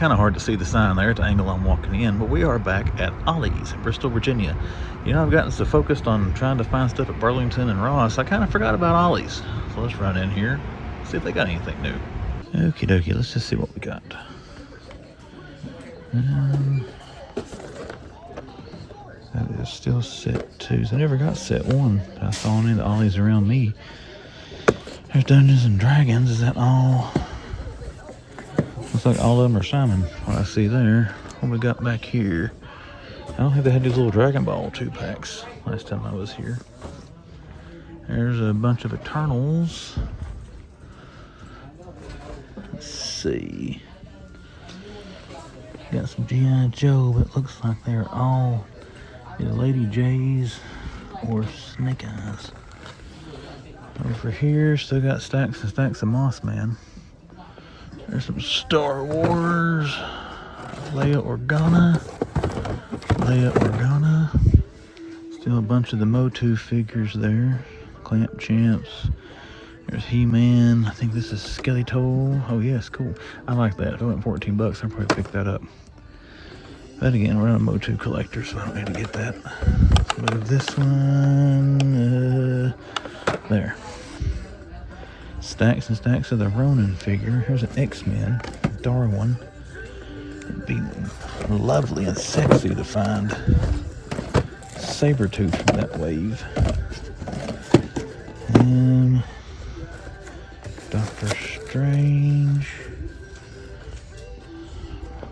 kind of hard to see the sign there at the angle I'm walking in, but we are back at Ollie's in Bristol, Virginia. You know, I've gotten so focused on trying to find stuff at Burlington and Ross, I kind of forgot about Ollie's. So let's run in here, see if they got anything new. Okie dokie, let's just see what we got. That is still set 2. So I never got set 1. I saw any of the Ollie's around me. There's Dungeons and Dragons. Is that all? Looks like all of them are Simon. What I see there. What we got back here? I don't think they had these little Dragon Ball 2-packs last time I was here. There's a bunch of Eternals. Let's see. Got some G.I. Joe, but it looks like they're all either Lady J's or Snake Eyes. Over here, still got stacks and stacks of Moss Man. There's some Star Wars. Leia Organa. Still a bunch of the Motu figures there. Clamp Champs. There's He-Man. I think this is Skeletor. Oh yes, cool. I like that. If it went $14, I'd probably pick that up. But again, we're not a Motu collector, so I don't need to get that. Let's move this one. There. Stacks and stacks of the Ronin figure. Here's an X-Men, Darwin. It'd be lovely and sexy to find Sabretooth from that wave. And Doctor Strange.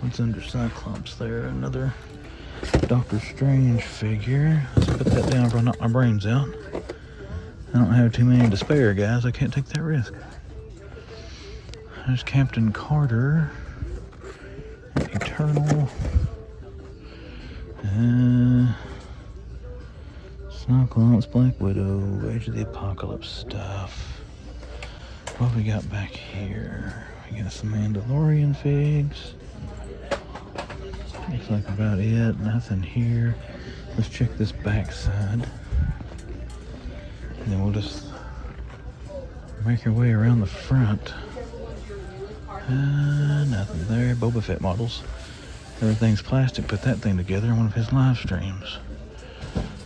What's under Cyclops there? Another Doctor Strange figure. Let's put that down before I knock my brains out. I don't have too many to spare, guys. I can't take that risk. There's Captain Carter. Eternal. Cyclops, Black Widow, Age of the Apocalypse stuff. What we got back here? We got some Mandalorian figs. Looks like about it. Nothing here. Let's check this back side. And then we'll just make our way around the front. Nothing there. Boba Fett models. Everything's plastic. Put that thing together in one of his live streams.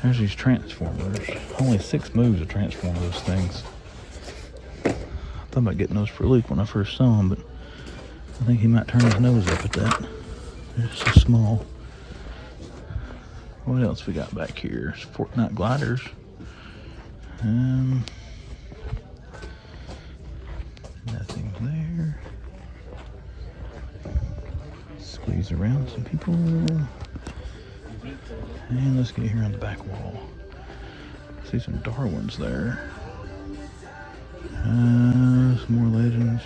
There's these Transformers. Only 6 moves to transform those things. I thought about getting those for Luke when I first saw him, but I think he might turn his nose up at that. They're so small. What else we got back here? Fortnite gliders. Nothing there. Squeeze around some people. And let's get here on the back wall. See some Darwins there. Some more Legends.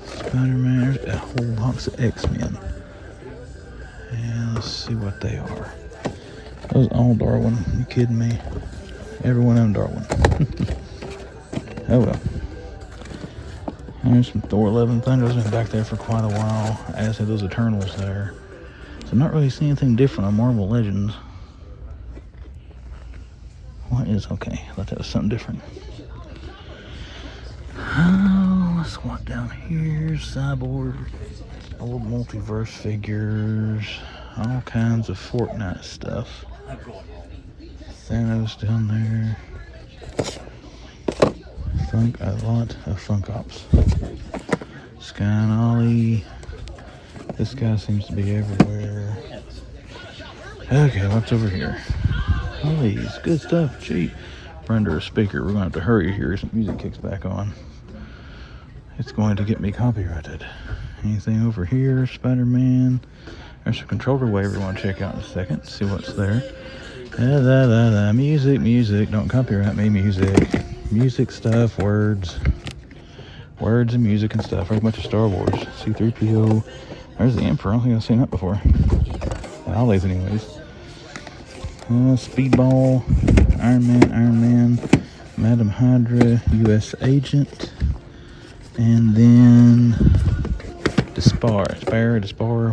Spider-Man. There's a whole box of X-Men. And let's see what they are. Those all Darwin. You kidding me? Every one of them Darwin. Oh well. There's some Thor 11 Thunder's been back there for quite a while. As have those Eternals there. So I'm not really seeing anything different on Marvel Legends. What is okay? I thought that was something different. Oh, let's walk down here. Cyborg, old multiverse figures, all kinds of Fortnite stuff. Thanos down there. A lot of Funk Ops. Sky and Ollie. This guy seems to be everywhere. Okay, what's over here? Ollie's, good stuff, cheap. We're under a speaker. We're going to have to hurry here. Some music kicks back on. It's going to get me copyrighted. Anything over here? Spider-Man. There's a controller waiver I want to check out in a second. See what's there. Music. Don't copyright me, music. Music stuff, words and music and stuff. There's a bunch of Star Wars. C-3PO. There's the Emperor. I don't think I've seen that before. Ollie's anyways. Speedball. Iron Man. Madam Hydra. U.S. Agent. And then Despar,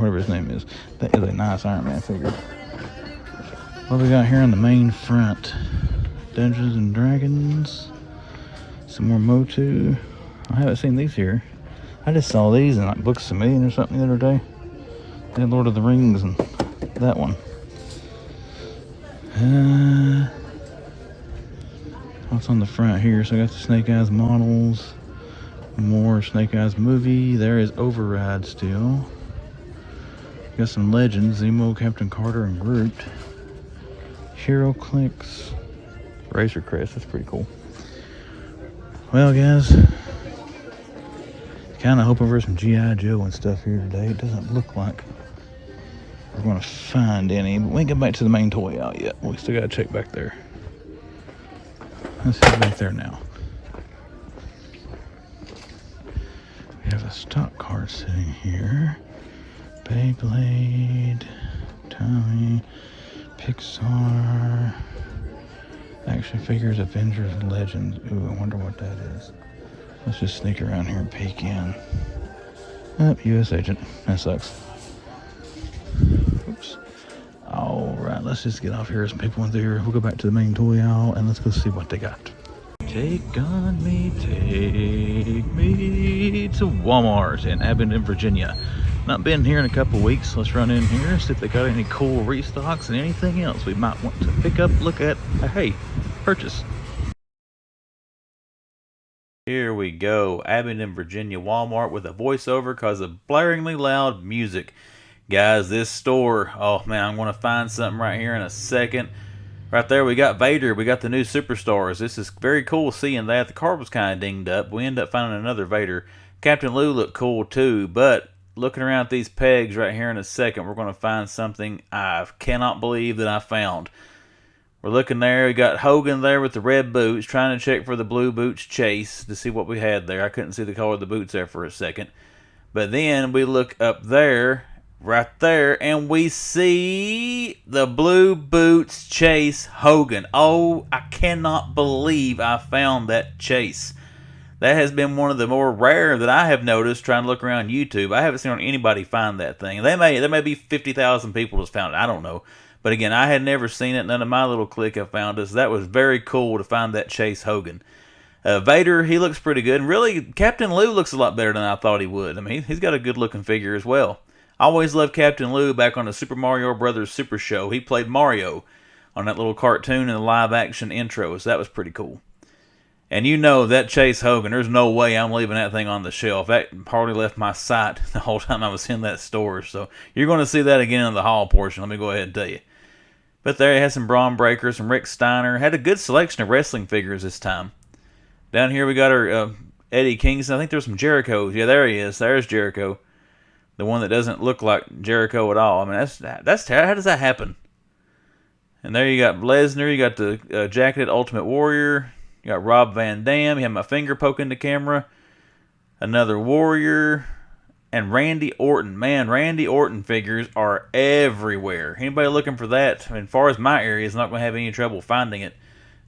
whatever his name is. That is a nice Iron Man figure. What we got here on the main front? Dungeons and Dragons. Some more Motu. I haven't seen these here. I just saw these in like Books a Million or something the other day. They had Lord of the Rings and that one. What's on the front here? So I got the Snake Eyes models. More Snake Eyes movie. There is Override still. Got some legends. Zemo, Captain Carter, and Groot. Hero Clicks. Razor Crest. That's pretty cool. Well, guys, kind of hoping for some G.I. Joe and stuff here today. It doesn't look like we're going to find any, but we ain't got back to the main toy out yet. We still got to check back there. Let's head back there now. We have a stock car sitting here. Beyblade, Tommy, Pixar, action figures, Avengers, Legends. Ooh, I wonder what that is. Let's just sneak around here and peek in. Oh, U.S. agent. That sucks. Oops. Alright, let's just get off here. Some people in there. We'll go back to the main toy aisle and let's go see what they got. Take me to Walmart in Abingdon, Virginia. Not been here in a couple weeks. Let's run in here, see if they got any cool restocks and anything else we might want to pick up, look at, hey, purchase. Here we go, Abingdon, Virginia Walmart with a voiceover because of blaringly loud music. Guys, this store, oh man, I'm going to find something right here in a second. Right there, we got Vader. We got the new Superstars. This is very cool seeing that. The car was kind of dinged up. We ended up finding another Vader. Captain Lou looked cool too, but looking around at these pegs right here in a second, we're going to find something I cannot believe that I found. We're looking there. We got Hogan there with the red boots, trying to check for the blue boots chase to see what we had there. I couldn't see the color of the boots there for a second. But then we look up there, right there, and we see the blue boots chase Hogan. Oh, I cannot believe I found that chase. That has been one of the more rare that I have noticed trying to look around YouTube. I haven't seen anybody find that thing. There may be 50,000 people that's found it. I don't know. But again, I had never seen it. None of my little clique have found it. So that was very cool to find that chase Hogan. Vader, he looks pretty good. And really, Captain Lou looks a lot better than I thought he would. I mean, he's got a good looking figure as well. I always loved Captain Lou back on the Super Mario Brothers Super Show. He played Mario on that little cartoon and the live action intros. That was pretty cool. And you know that Chase Hogan, there's no way I'm leaving that thing on the shelf. That hardly left my sight the whole time I was in that store. So you're going to see that again in the haul portion. Let me go ahead and tell you. But there he had some Braun Breakers, some Rick Steiner. Had a good selection of wrestling figures this time. Down here we got our Eddie Kingston. I think there's some Jerichos. Yeah, there he is. There's Jericho. The one that doesn't look like Jericho at all. I mean, that's how does that happen? And there you got Lesnar. You got the jacketed Ultimate Warrior. You got Rob Van Dam. You have my finger poking the camera. Another Warrior. And Randy Orton. Man, Randy Orton figures are everywhere. Anybody looking for that, as far as my area, is not going to have any trouble finding it.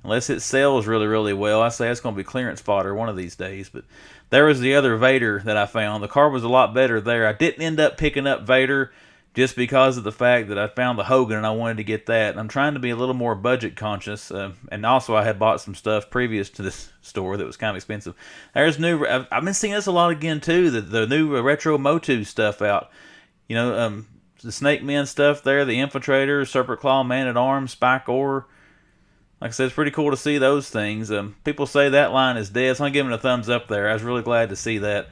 Unless it sells really, really well. I say it's going to be clearance fodder one of these days. But there was the other Vader that I found. The car was a lot better there. I didn't end up picking up Vader just because of the fact that I found the Hogan and I wanted to get that. And I'm trying to be a little more budget conscious. And also I had bought some stuff previous to this store that was kind of expensive. There's new. I've been seeing this a lot again too. The new Retro Motu stuff out. You know, the Snake Men stuff there. The Infiltrator, Serpent Claw, Man at Arms, Spike Ore. Like I said, it's pretty cool to see those things. People say that line is dead, so I'm giving it a thumbs up there. I was really glad to see that.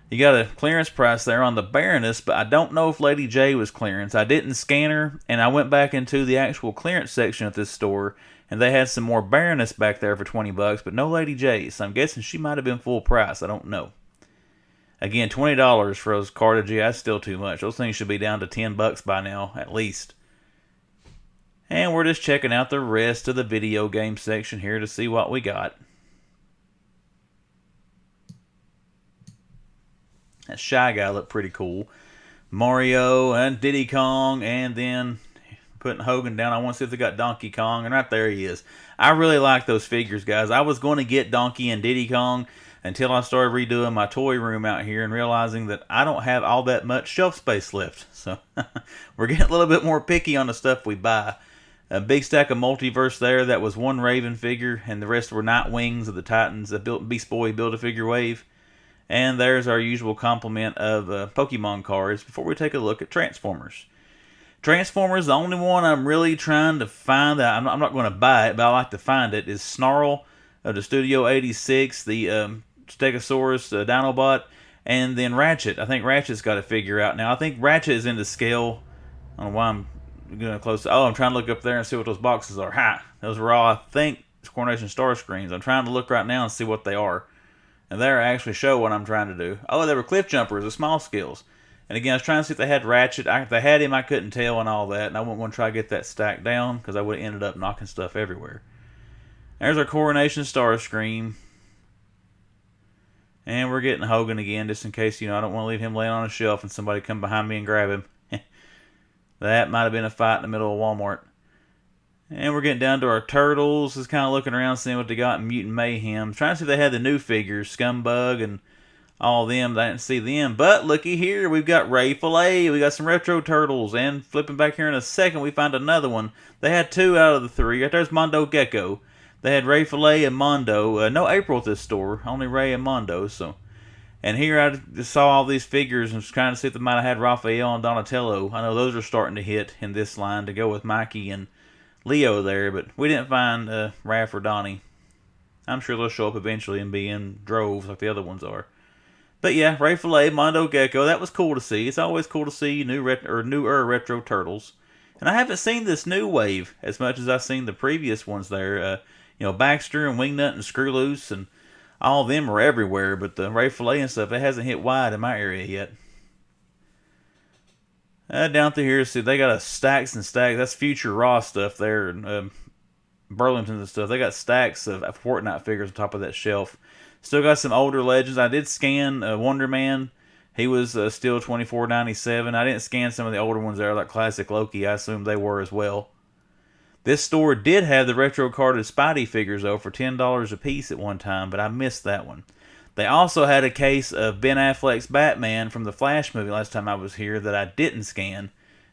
You got a clearance price there on the Baroness, but I don't know if Lady J was clearance. I didn't scan her, and I went back into the actual clearance section at this store, and they had some more Baroness back there for $20, but no Lady J, so I'm guessing she might have been full price. I don't know. Again, $20 for those Carter G, that's still too much. Those things should be down to $10 by now, at least. And we're just checking out the rest of the video game section here to see what we got. That Shy Guy looked pretty cool. Mario and Diddy Kong, and then putting Hogan down. I want to see if they got Donkey Kong, and right there he is. I really like those figures, guys. I was going to get Donkey and Diddy Kong until I started redoing my toy room out here and realizing that I don't have all that much shelf space left. So we're getting a little bit more picky on the stuff we buy. A big stack of Multiverse there. That was one Raven figure, and the rest were Nightwings of the Titans. Beast Boy Build-A-Figure wave. And there's our usual complement of Pokemon cards before we take a look at Transformers. Transformers, the only one I'm really trying to find, that I'm not going to buy it, but I like to find it, is Snarl of the Studio 86, the Stegosaurus Dinobot, and then Ratchet. I think Ratchet's got to figure out now. I think Ratchet is into scale. I don't know why I'm going close. Oh, I'm trying to look up there and see what those boxes are. Ha! Those were all, I think, Coronation Star Screens. I'm trying to look right now and see what they are. And there I actually show what I'm trying to do. Oh, they were Cliff Jumpers, the small scales. And again, I was trying to see if they had Ratchet. If they had him, I couldn't tell and all that. And I wouldn't want to try to get that stacked down because I would have ended up knocking stuff everywhere. There's our Coronation Starscream. And we're getting Hogan again, just in case, I don't want to leave him laying on a shelf and somebody come behind me and grab him. That might have been a fight in the middle of Walmart. And we're getting down to our Turtles. Just kind of looking around, seeing what they got in Mutant Mayhem. Trying to see if they had the new figures, Scumbug and all them. I didn't see them. But looky here, we've got Ray Fillet. We got some Retro Turtles. And flipping back here in a second, we find another one. They had 2 out of the 3. Right there's Mondo Gecko. They had Ray Fillet and Mondo. No April at this store. Only Ray and Mondo. And here I just saw all these figures and was trying to see if they might have had Raphael and Donatello. I know those are starting to hit in this line to go with Mikey and Leo there, but we didn't find Raph or Donnie. I'm sure they'll show up eventually and be in droves like the other ones are. But yeah, Ray Fillet, Mondo Gecko, that was cool to see. It's always cool to see newer Retro Turtles. And I haven't seen this new wave as much as I've seen the previous ones there. Baxter and Wingnut and Screwloose and all of them are everywhere, but the Ray Fillet and stuff, it hasn't hit wide in my area yet. Down through here, see, they got a stacks and stacks. That's Future Raw stuff there, and Burlington and stuff. They got stacks of Fortnite figures on top of that shelf. Still got some older legends. I did scan Wonder Man. He was still $24.97. I didn't scan some of the older ones there, like Classic Loki. I assume they were as well. This store did have the retro carded Spidey figures, though, for $10 a piece at one time, but I missed that one. They also had a case of Ben Affleck's Batman from the Flash movie last time I was here that I didn't scan,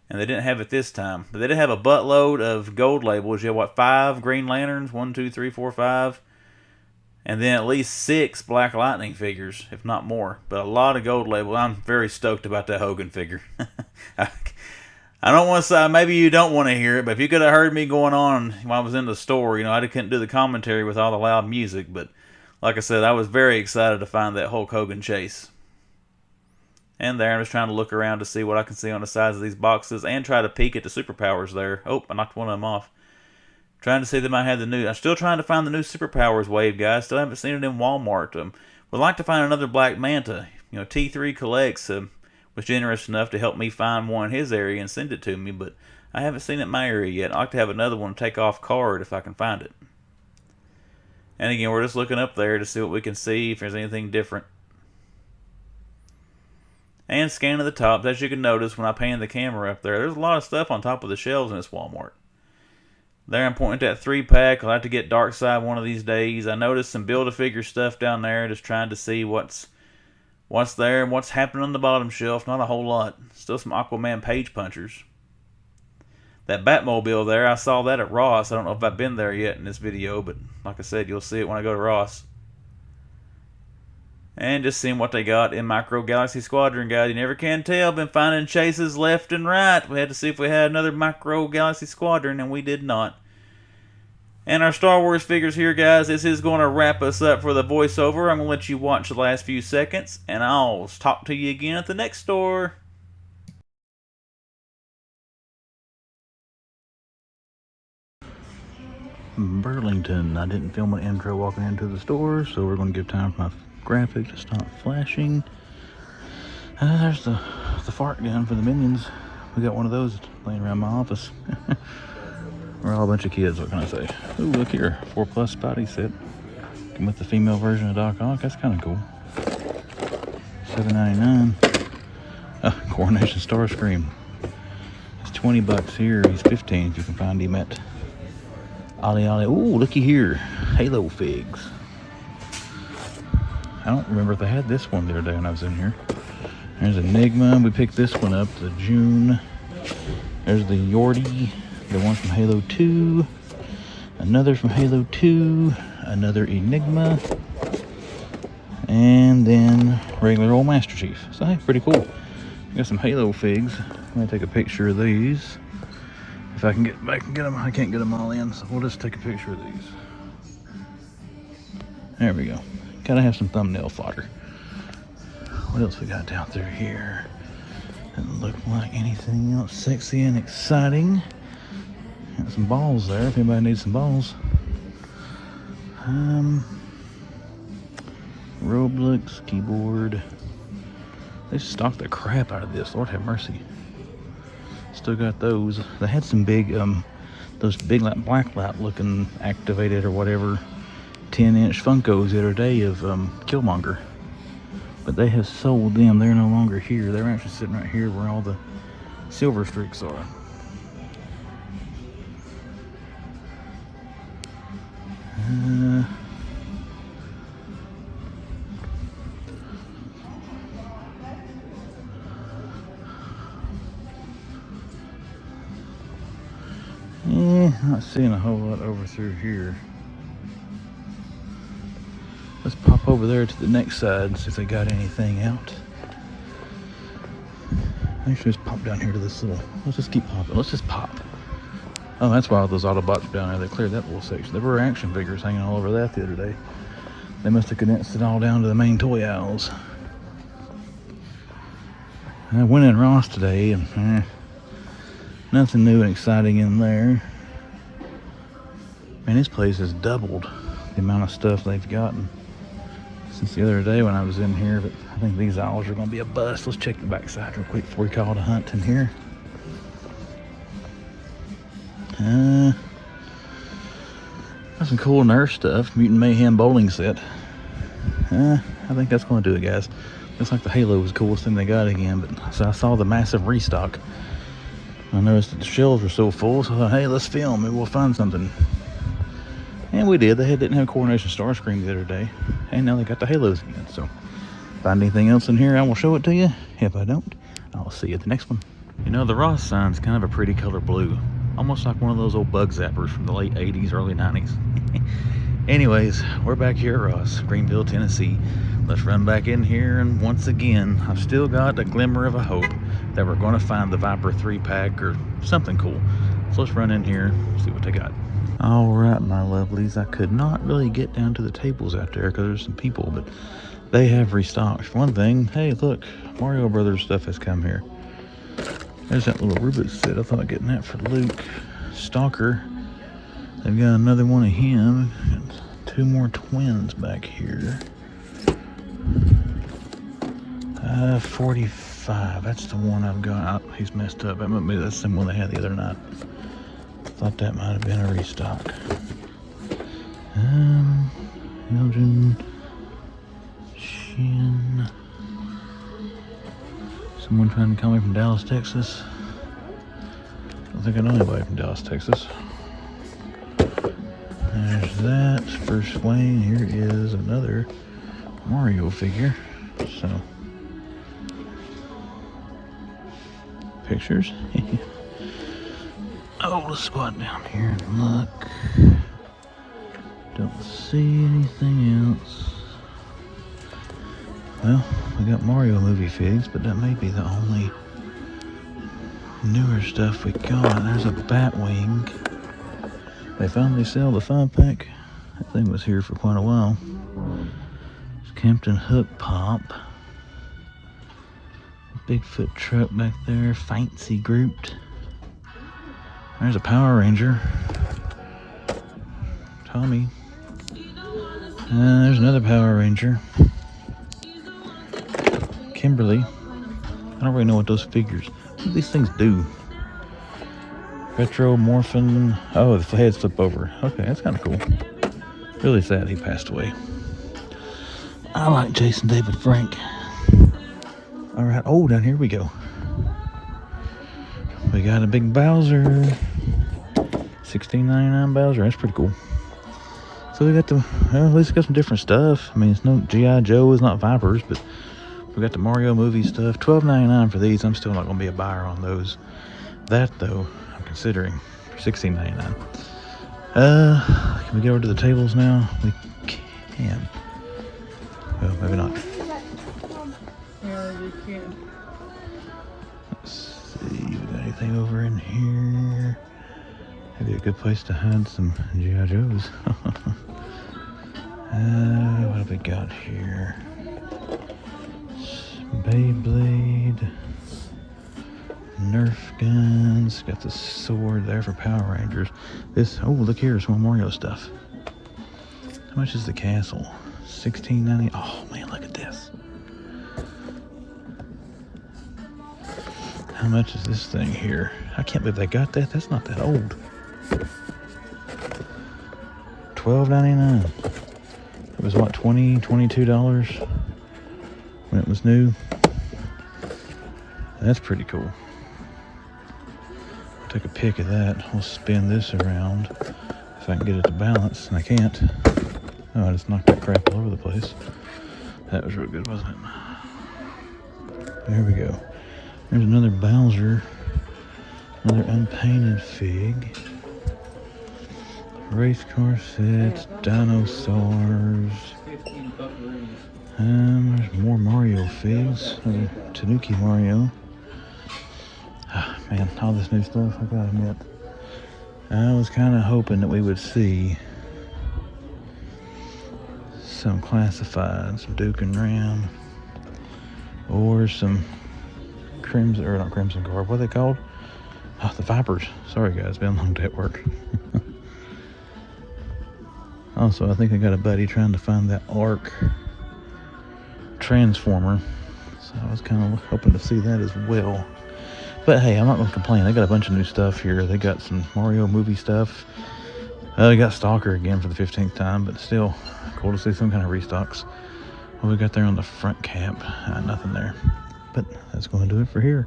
and they didn't have it this time. But they did have a buttload of gold labels. You have, 5 Green Lanterns? 1, 2, 3, 4, 5. And then at least 6 Black Lightning figures, if not more. But a lot of gold labels. I'm very stoked about that Hogan figure. I don't want to say, maybe you don't want to hear it, but if you could have heard me going on while I was in the store, I couldn't do the commentary with all the loud music, but like I said, I was very excited to find that Hulk Hogan chase. And there, I'm just trying to look around to see what I can see on the sides of these boxes and try to peek at the superpowers there. Oh, I knocked one of them off. Trying to see if they might have the new... I'm still trying to find the new superpowers wave, guys. Still haven't seen it in Walmart. Would like to find another Black Manta. T3 Collects was generous enough to help me find one in his area and send it to me, but I haven't seen it in my area yet. I'd like to have another one take off card if I can find it. And again, we're just looking up there to see what we can see, if there's anything different. And scanning the tops. As you can notice when I pan the camera up there, there's a lot of stuff on top of the shelves in this Walmart. There I'm pointing at that 3-pack. I'll have to get Darkseid one of these days. I noticed some Build-A-Figure stuff down there, just trying to see what's there and what's happening on the bottom shelf. Not a whole lot. Still some Aquaman Page Punchers. That Batmobile there, I saw that at Ross. I don't know if I've been there yet in this video, but like I said, you'll see it when I go to Ross. And just seeing what they got in Micro Galaxy Squadron, guys. You never can tell. Been finding chases left and right. We had to see if we had another Micro Galaxy Squadron, and we did not. And our Star Wars figures here, guys. This is going to wrap us up for the voiceover. I'm going to let you watch the last few seconds, and I'll talk to you again at the next store. Burlington. I didn't film an intro walking into the store, so we're going to give time for my graphic to stop flashing. There's the fart gun for the Minions. We got one of those laying around my office. We're all a bunch of kids, what can I say? Ooh, look here, 4+ Spotty set. Come with the female version of Doc Ock. That's kind of cool. $7.99. Coronation Starscream. It's $20 here. He's $15 if you can find him at Ollie. Ooh, looky here. Halo figs. I don't remember if they had this one the other day when I was in here. There's Enigma. We picked this one up, the June. There's the Yordi. The one from Halo 2. Another from Halo 2. Another Enigma. And then regular old Master Chief. So hey, pretty cool. Got some Halo figs. I'm gonna take a picture of these. If I can get back and get them, I can't get them all in, so we'll just take a picture of these. There we go. Gotta have some thumbnail fodder. What else we got down through here? Doesn't look like anything else sexy and exciting. Got some balls there if anybody needs some balls. Roblox keyboard. They stocked the crap out of this. Lord have mercy. Still got those. They had some big, those big like blacklight looking activated or whatever 10-inch Funkos the other day of Killmonger. But they have sold them. They're no longer here. They're actually sitting right here where all the silver streaks are. Not seeing a whole lot over through here. Let's pop over there to the next side and see if they got anything out. Actually, let's pop down here to this little. Let's just keep popping. Let's just pop. Oh, that's why all those Autobots are down there. They cleared that little section. There were action figures hanging all over that the other day. They must have condensed it all down to the main toy aisles. I went in Ross today and nothing new and exciting in there. Man, this place has doubled the amount of stuff they've gotten since the other day when I was in here, but I think these aisles are going to be a bust. Let's check the back side real quick before we call it a hunt in here. Got some cool Nerf stuff. Mutant Mayhem bowling set. I think that's going to do it, guys. Looks like the Halo was the coolest thing they got again, but so I saw the massive restock. I noticed that the shelves were so full, so I thought, hey, let's film. Maybe we'll find something. And we did. They didn't have Coronation Starscream the other day. And now they got the Halos again. So, find anything else in here, I will show it to you. If I don't, I'll see you at the next one. You know, the Ross sign's kind of a pretty color blue. Almost like one of those old bug zappers from the late 80s, early 90s. Anyways, we're back here at Ross, Greenville, Tennessee. Let's run back in here, and once again, I've still got a glimmer of a hope that we're going to find the Viper 3-pack or something cool. So let's run in here, see what they got. All right, my lovelies, I could not really get down to the tables out there because there's some people, but they have restocked. For one thing, hey, look, Mario Brothers stuff has come here. There's that little Rubik's set. I thought getting that for Luke. Stalker. They've got another one of him. Got 2 more twins back here. 45. That's the one I've got. He's messed up. That might be the same one they had the other night. Thought that might have been a restock. Elgin. Shin. Someone trying to call me from Dallas, Texas. I don't think I know anybody from Dallas, Texas. There's that. Bruce Wayne. Here is another Mario figure. So, pictures. Oh, let's squat down here and look. Don't see anything else. Well, we got Mario movie figs, but that may be the only newer stuff we got. There's a Batwing. They finally sell the 5-pack. That thing was here for quite a while. There's Captain Hook Pop. Bigfoot truck back there, fancy grouped. There's a Power Ranger. Tommy. There's another Power Ranger. Kimberly. I don't really know what those figures. What do these things do? Retro Morphin. Oh, the heads flip over. Okay, that's kind of cool. Really sad he passed away. I like Jason David Frank. All right. Oh, down here we go. We got a big Bowser. $16.99 Bowser. That's pretty cool. So we got the, well, at least we got some different stuff. I mean, it's no G.I. Joe, it's not Vipers, but we got the Mario movie stuff. $12.99 for these. I'm still not going to be a buyer on those. That, though, I'm considering for $16.99. Can we get over to the tables now? We can. Well, maybe not. Yeah, you can. Let's see, we got anything over in here? Maybe a good place to hide some G.I. Joes. What have we got here? Beyblade, Nerf guns. Got the sword there for Power Rangers. This, oh, look here, some Mario stuff. How much is the castle? $16.90. Oh man, look at this. How much is this thing here? I can't believe they got that. That's not that old. $12.99. It was what, $22 when it was new. That's pretty cool. I'll take a pic of that. I'll spin this around if I can get it to balance, and I can't. Oh, I just knocked that crap all over the place. That was real good, wasn't it? There we go. There's another Bowser. Another unpainted fig. Race car sets, dinosaurs. There's more Mario figs. Tanuki Mario. Ah, man, all this new stuff, I gotta admit. I was kind of hoping that we would see some classified, some Duke and Ram, or some Crimson, or not Crimson Guard, what are they called? Oh, the Vipers. Sorry guys, it's been a long day at work. Also, I think I got a buddy trying to find that ARC Transformer, so I was kind of hoping to see that as well. But hey, I'm not going to complain. They got a bunch of new stuff here. They got some Mario movie stuff. They got Stalker again for the 15th time, but still cool to see some kind of restocks. What we got there on the front cap? Nothing there. But that's going to do it for here.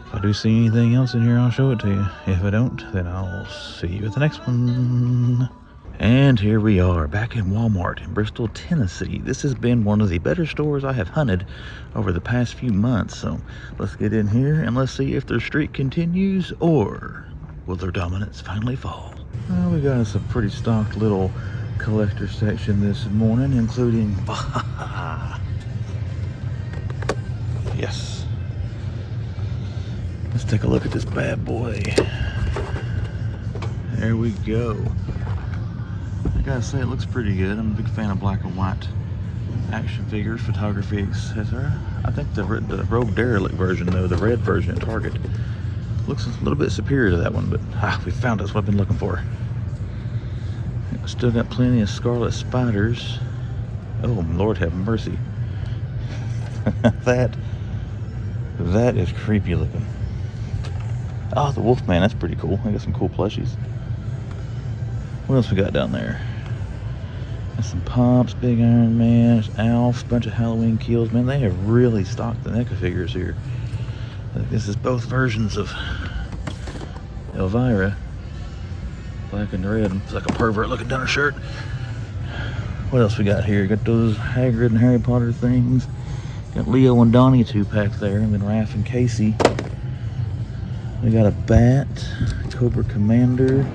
If I do see anything else in here, I'll show it to you. If I don't, then I'll see you at the next one. And here we are, back in Walmart in Bristol, Tennessee. This has been one of the better stores I have hunted over the past few months. So let's get in here and let's see if their streak continues, or will their dominance finally fall. Well, we got us a pretty stocked little collector section this morning, including yes. Let's take a look at this bad boy. There we go. I gotta say, it looks pretty good. I'm a big fan of black and white action figures, photography, etc. I think the Rogue Derelict version, though, the red version at Target, looks a little bit superior to that one, but we found us what I've been looking for. Still got plenty of Scarlet Spiders. Oh, Lord have mercy. That is creepy looking. Oh, the Wolfman, that's pretty cool. I got some cool plushies. What else we got down there? Got some Pops, Big Iron Man, Alf, bunch of Halloween kills. Man, they have really stocked the NECA figures here. This is both versions of Elvira. Black and red. It's like a pervert looking down her shirt. What else we got here? Got those Hagrid and Harry Potter things. Got Leo and Donnie 2-pack there, and then Raph and Casey. We got a Bat, Cobra Commander.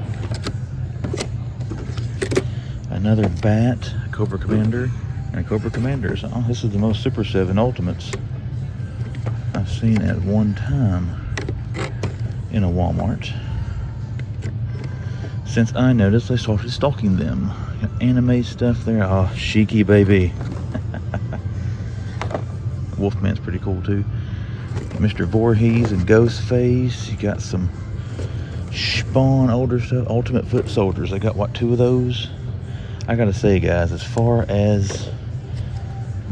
Another Bat, Cobra Commander, and a Cobra Commander. So, this is the most Super 7 Ultimates I've seen at one time in a Walmart since I noticed they started stocking them. Got anime stuff there. Oh, Shiki baby. Wolfman's pretty cool too. Mr. Voorhees and Ghostface. You got some Spawn older stuff. Ultimate Foot Soldiers. They got what, 2 of those? I gotta say, guys, as far as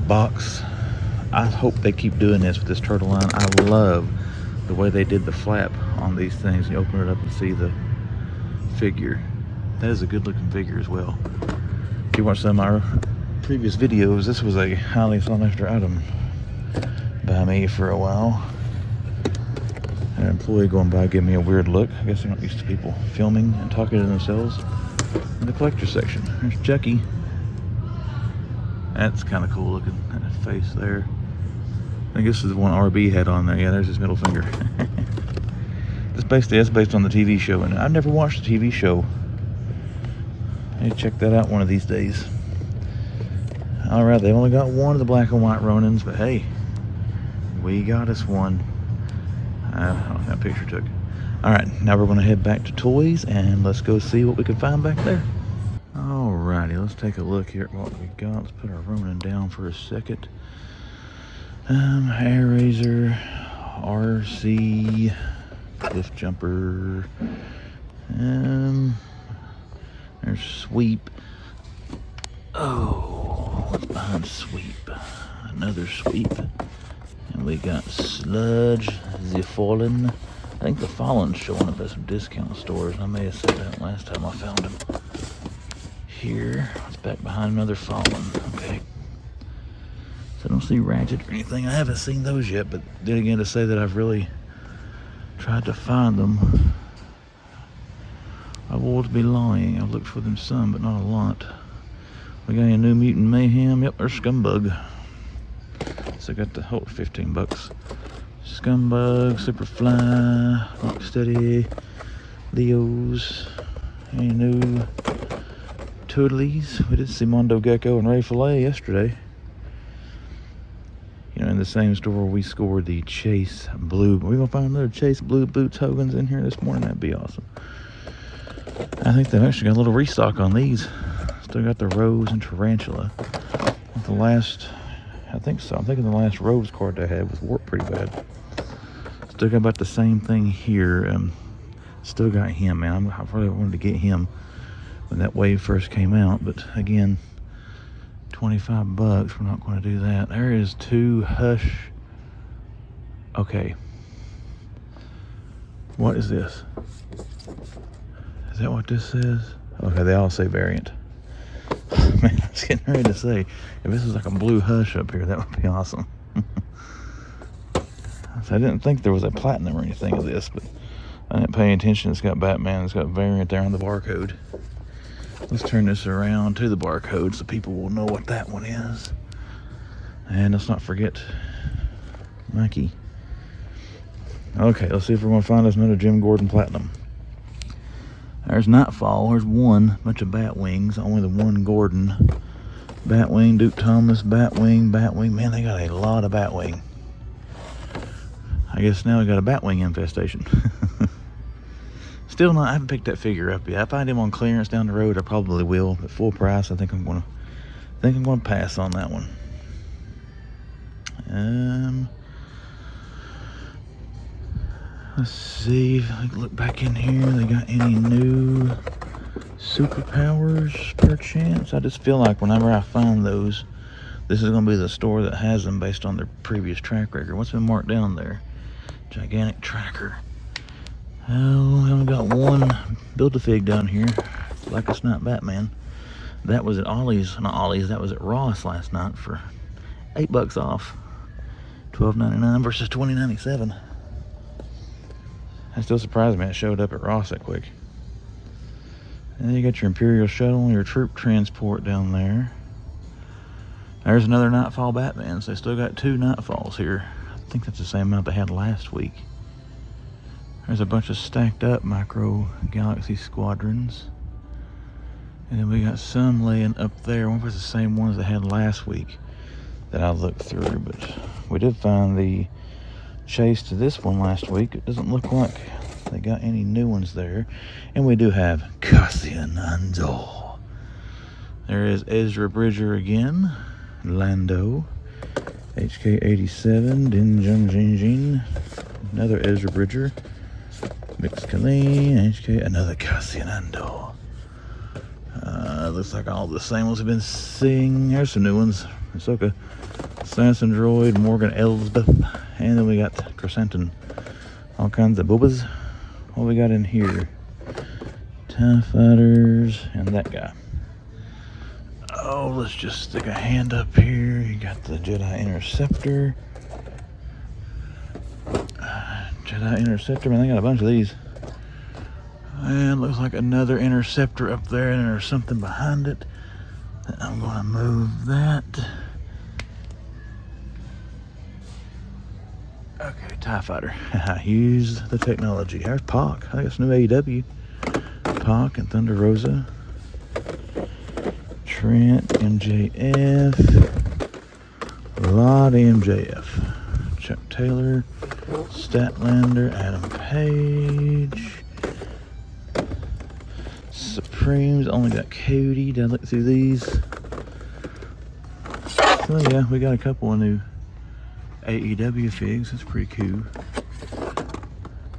box, I hope they keep doing this with this turtle line. I love the way they did the flap on these things. You open it up and see the figure. That is a good looking figure as well. If you watched some of our previous videos, this was a highly sought after item by me for a while. An employee going by gave me a weird look. I guess they're not used to people filming and talking to themselves. In the collector section, there's Chucky. That's kind of cool looking, that face there. I guess this is the one RB had on there. Yeah, there's his middle finger. That's based on the TV show, and I've never watched the TV show. I need to check that out one of these days. Alright, they only got one of the black and white Ronins, but hey, we got us one. I don't know that picture took. Alright, now we're going to head back to toys and let's go see what we can find back there. Alrighty, let's take a look here at what we got. Let's put our Ronin down for a second. Air Razor, RC, Cliff Jumper, there's Sweep. Oh, what's behind Sweep? Another Sweep. And we got Sludge, The Fallen. I think The Fallen's showing up at some discount stores. I may have said that last time I found him. Here, it's back behind another Fallen. Okay. So I don't see Ratchet or anything. I haven't seen those yet, but then again, to say that I've really tried to find them, I would be lying. I've looked for them some, but not a lot. We got any New Mutant Mayhem? Yep, there's Scumbug. So I got the whole $15. Scumbug, Superfly, Rocksteady, Leos. Any new Toadlies? We did see Mondo Gecko and Ray Fillet yesterday. You know, in the same store we scored the Chase Blue. We're gonna find another Chase Blue Boots Hogan's in here this morning. That'd be awesome. I think they've actually got a little restock on these. Still got the Rose and Tarantula. The last, I think so. I'm thinking the last Rose card they had was warped pretty bad. Still got about the same thing here. Still got him, man. I really wanted to get him when that wave first came out, but again, $25. We're not going to do that. There is two Hush. Okay. What is this? Is that what this says? Okay, they all say variant. Man, I was getting ready to say, if this is like a blue Hush up here, that would be awesome. So I didn't think there was a platinum or anything of this, but I didn't pay attention. It's got Batman, it's got variant there on the barcode. Let's turn this around to the barcode so people will know what that one is. And let's not forget Mikey. Okay, let's see if we're going to find us another Jim Gordon Platinum. There's Nightfall. There's one. Bunch of Batwings. Only the one Gordon. Batwing, Duke Thomas, Batwing, Batwing. Man, they got a lot of Batwing. I guess now we got a Batwing infestation. Still not, I haven't picked that figure up yet. I find him on clearance down the road, I probably will. At full price, I think I'm gonna pass on that one. Let's see if I can look back in here. They got any new superpowers per chance? I just feel like whenever I find those, this is gonna be the store that has them based on their previous track record. What's been marked down there? Gigantic Tracker. Oh, we only got one Build-A-Fig down here. Like it's not Batman. That was at Ollie's, not Ollie's, that was at Ross last night for $8 off. $12.99 versus $20.97. That still surprised me it showed up at Ross that quick. And then you got your Imperial Shuttle, your troop transport down there. There's another Nightfall Batman, so they still got two Nightfalls here. I think that's the same amount they had last week. There's a bunch of stacked up Micro Galaxy Squadrons. And then we got some laying up there. I wonder if it's the same ones they had last week that I looked through. But we did find the chase to this one last week. It doesn't look like they got any new ones there. And we do have Cassian Andor. There is Ezra Bridger again. Lando. HK87. Din Jun Jin Jin. Another Ezra Bridger. Mix Colleen, HK, another Cassian Andor. Looks like all the same ones we've been seeing. There's some new ones. Ahsoka, Assassin Droid, Morgan Elsbeth, and then we got Chrysanthemum. All kinds of boobas. What we got in here? TIE Fighters, and that guy. Oh, let's just stick a hand up here. You got the Jedi Interceptor. Jedi Interceptor, man, they got a bunch of these. And looks like another Interceptor up there, and there's something behind it. I'm gonna move that. Okay, TIE Fighter. Use the technology. There's Pac. I think it's new AEW. Pac and Thunder Rosa. Trent, MJF. A lot of MJF. Chuck Taylor, Statlander, Adam Page. Supremes, only got Cody. Did I look through these? So yeah, we got a couple of new AEW figs. That's pretty cool.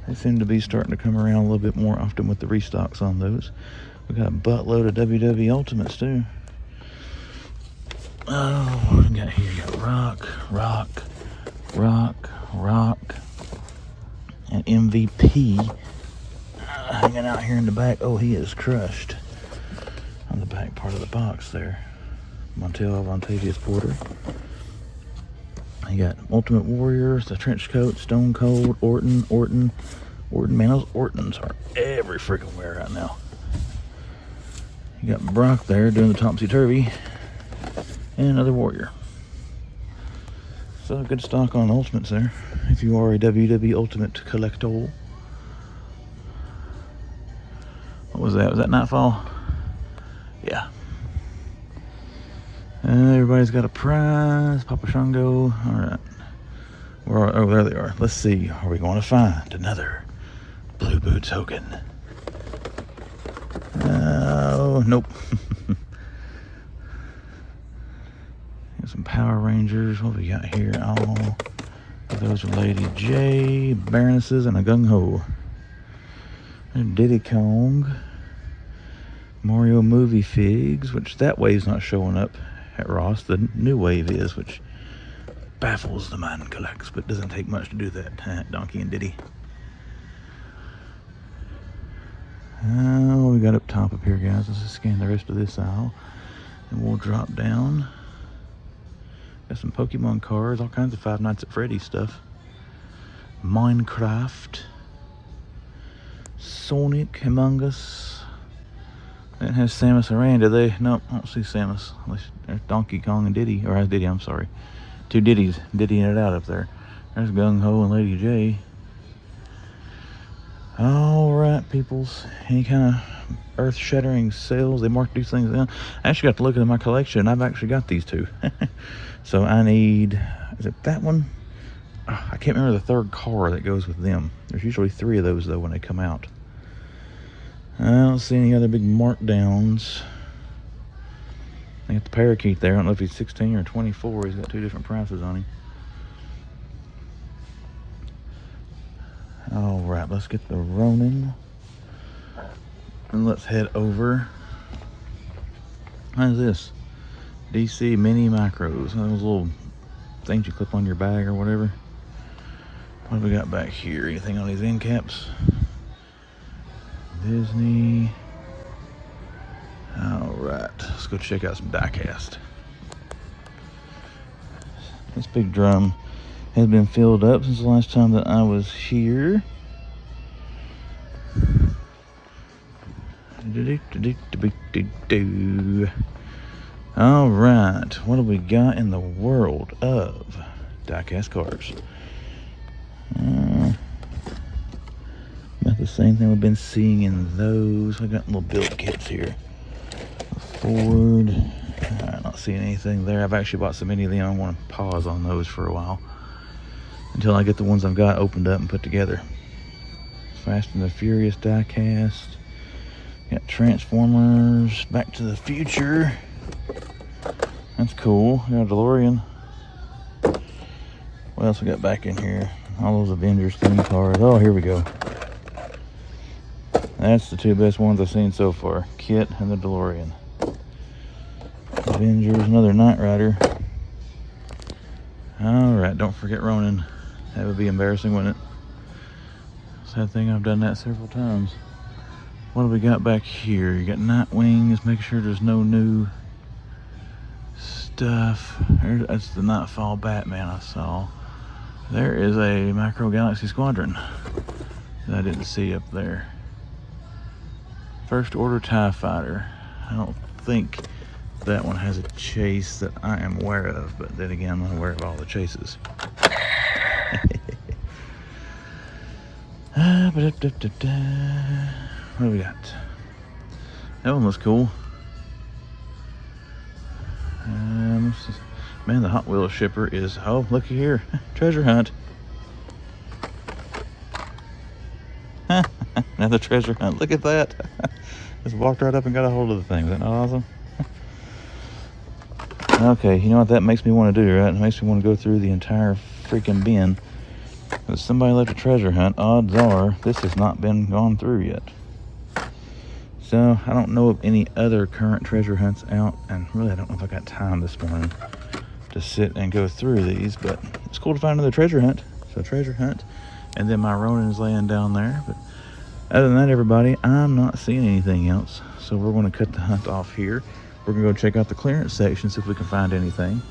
They seem to be starting to come around a little bit more often with the restocks on those. We got a buttload of WWE Ultimates too. Oh, what do we got here? We got Rock, and MVP hanging out here in the back. Oh, he is crushed on the back part of the box there. Montel Vontavious Porter. You got Ultimate Warriors, the Trench Coat, Stone Cold, Orton. Man, those Ortons are every freaking where right now. You got Brock there doing the topsy-turvy. And another Warrior. So good stock on Ultimates there. If you are a WWE Ultimate collector. What was that? Was that Nightfall? Yeah. Everybody's got a prize. Papa Shango. Alright. Oh, there they are. Let's see. Are we going to find another Blue Boot token? Oh, nope. Got some Power Rangers. What we got here? All of those are Lady J, Baronesses, and a Gung Ho. And Diddy Kong. Mario movie figs, which that wave's not showing up at Ross. The new wave is, which baffles the man collects, but doesn't take much to do that. Donkey and Diddy. What we got up top up here, guys? Let's just scan the rest of this aisle, and we'll drop down. Got some Pokemon cards, all kinds of Five Nights at Freddy's stuff. Minecraft. Sonic, Among Us. That has Samus Aran, do they? Nope, I don't see Samus. There's Donkey Kong and Diddy. Or Diddy, I'm sorry. Two Diddies. Diddying it out up there. There's Gung Ho and Lady J. Alright, peoples. Any kind of earth-shattering sales? They mark these things down. I actually got to look at my collection. I've actually got these two. So I need... Is it that one? I can't remember the third car that goes with them. There's usually 3 of those, though, when they come out. I don't see any other big markdowns. I got the parakeet there. I don't know if he's 16 or 24. He's got 2 different prices on him. Alright, let's get the Ronin. And let's head over. What is this? DC Mini Macros. Those little things you clip on your bag or whatever. What have we got back here? Anything on these end caps? Disney. Alright, let's go check out some diecast. This big drum has been filled up since the last time that I was here. Alright, what do we got in the world of diecast cards? About the same thing we've been seeing in those. I got little build kits here. Ford. I'm not seeing anything there. I've actually bought so many of them, I want to pause on those for a while until I get the ones I've got opened up and put together. Fast and the Furious diecast. Got Transformers, Back to the Future. That's cool. Got a DeLorean. What else we got back in here? All those Avengers theme cards. Oh, here we go. That's the 2 best ones I've seen so far. Kit and the DeLorean. Avengers, another Knight Rider. Alright, don't forget Ronin. That would be embarrassing, wouldn't it? Sad thing, I've done that several times. What do we got back here? You got Nightwing. Just make sure there's no new stuff. That's the Nightfall Batman I saw. There is a Macro Galaxy Squadron that I didn't see up there. First Order TIE Fighter. I don't think that one has a chase that I am aware of, but then again, I'm not aware of all the chases. What do we got? That one was cool. Man, the Hot Wheels shipper is, oh, looky here. Treasure hunt. Another treasure hunt. Look at that. Just walked right up and got a hold of the thing. Is that not awesome? Okay, you know what that makes me want to do, right? It makes me want to go through the entire freaking bin. If somebody left a treasure hunt, odds are this has not been gone through yet. So, I don't know of any other current treasure hunts out, and really I don't know if I got time this morning to sit and go through these, but it's cool to find another treasure hunt. So, treasure hunt, and then my Ronin's laying down there. But other than that, everybody, I'm not seeing anything else. So, we're going to cut the hunt off here. We're going to go check out the clearance section, see if we can find anything.